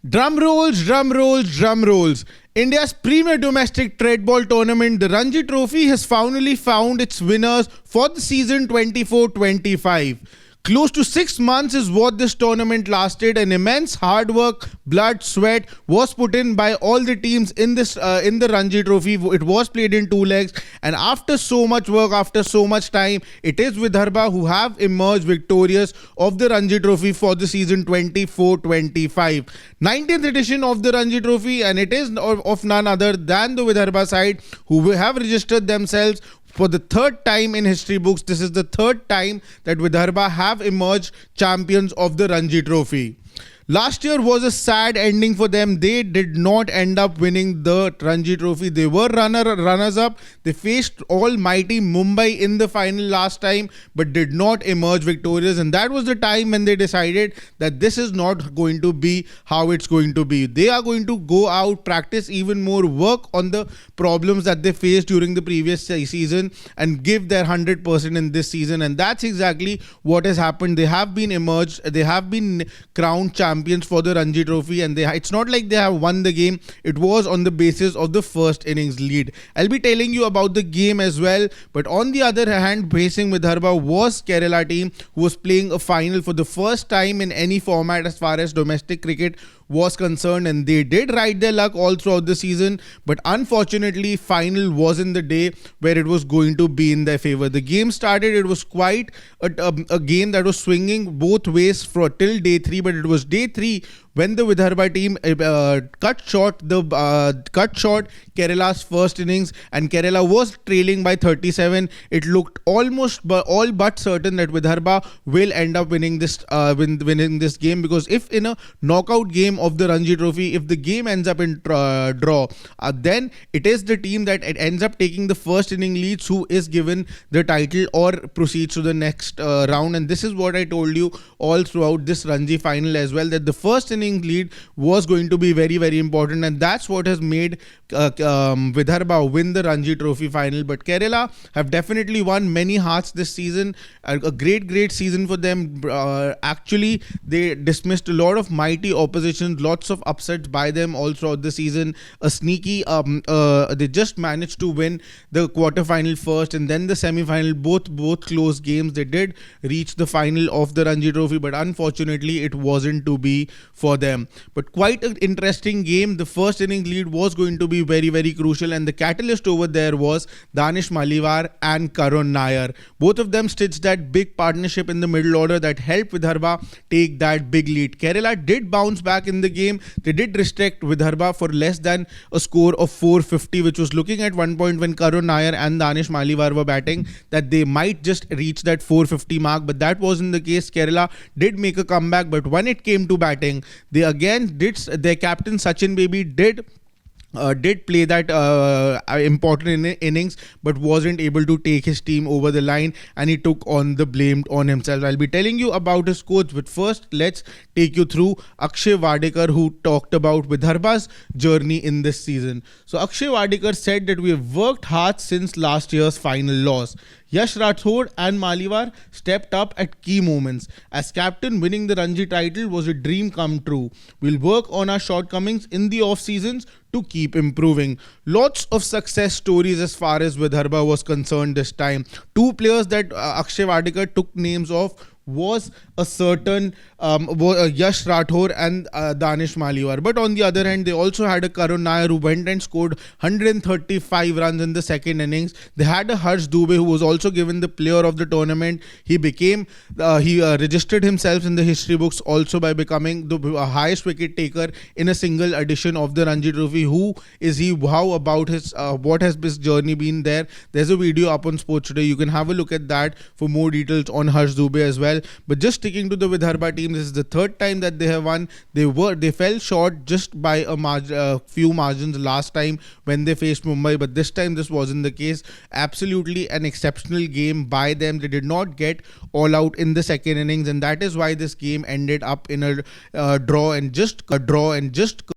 Drum rolls, drum rolls, drum rolls. India's premier domestic trade ball tournament, the Ranji Trophy, has finally found its winners for the season 24-25. Close to 6 months is what this tournament lasted. An immense hard work, blood, sweat was put in by all the teams in the Ranji Trophy. It was played in two legs, and after so much work, after so much time, it is Vidarbha who have emerged victorious of the Ranji Trophy for the season 24-25. 19th edition of the Ranji Trophy, and it is of none other than the Vidarbha side who have registered themselves for the third time in history books. This is the third time that Vidarbha have emerged champions of the Ranji Trophy. Last year was a sad ending for them. They did not end up winning the Ranji Trophy. They were runners up. They faced almighty Mumbai in the final last time, but did not emerge victorious. And that was the time when they decided that this is not going to be how it's going to be. They are going to go out, practice even more, work on the problems that they faced during the previous season, and give their 100% in this season. And that's exactly what has happened. They have been emerged. They have been crowned champions for the Ranji Trophy, and it's not like they have won the game. It was on the basis of the first innings lead. I'll be telling you about the game as well, but on the other hand, facing Vidarbha was Kerala team, who was playing a final for the first time in any format as far as domestic cricket was concerned, and they did ride their luck all throughout the season, but unfortunately final wasn't the day where it was going to be in their favor. The game started, it was quite a game that was swinging both ways for till day 3, but it was day 3 when the Vidarbha team cut short Kerala's first innings, and Kerala was trailing by 37. It looked almost all but certain that Vidarbha will end up winning this game, because if in a knockout game of the Ranji Trophy, if the game ends up in draw, then it is the team that it ends up taking the first inning leads who is given the title or proceeds to the next round. And this is what I told you all throughout this Ranji final as well, that the first inning lead was going to be very, very important, and that's what has made Vidarbha win the Ranji Trophy final. But Kerala have definitely won many hearts this season. A great season for them. Actually, they dismissed a lot of mighty opposition, lots of upsets by them all throughout the season. A sneaky, they just managed to win the quarterfinal first and then the semi-final, both close games. They did reach the final of the Ranji Trophy, but unfortunately it wasn't to be for them. But quite an interesting game. The first inning lead was going to be very, very crucial, and the catalyst over there was Danish Maliwar and Karun Nair. Both of them stitched that big partnership in the middle order that helped Vidarbha take that big lead. Kerala did bounce back in the game. They did restrict Vidarbha for less than a score of 450, which was looking at one point when Karun Nair and Danish Maliwar were batting that they might just reach that 450 mark, but that wasn't the case. Kerala did make a comeback, but when it came to batting, they again did. Their captain Sachin Baby did play that important innings, but wasn't able to take his team over the line, and he took on the blame on himself. I'll be telling you about his coach, but first let's take you through Akshay Wadekar, who talked about Vidarbha's journey in this season. So Akshay Wadekar said that we have worked hard since last year's final loss. Yash Rathod and Maliwar stepped up at key moments. As captain, winning the Ranji title was a dream come true. We'll work on our shortcomings in the off seasons to keep improving. Lots of success stories as far as Vidarbha was concerned this time. Two players that Akshay Wadekar took names of was a certain Yash Rathod and Danish Maliwar. But on the other hand, they also had a Karun Nair who went and scored 135 runs in the second innings. They had a Harsh Dubey who was also given the player of the tournament. He registered himself in the history books also by becoming the highest wicket taker in a single edition of the Ranji Trophy. Who is he? How about his what has his journey been there? There's a video up on Sports Today. You can have a look at that for more details on Harsh Dubey as well. But just sticking to the Vidarbha team, this is the third time that they have won. They fell short just by a few margins last time when they faced Mumbai, but this time this wasn't the case. Absolutely an exceptional game by them. They did not get all out in the second innings, and that is why this game ended up in a draw and just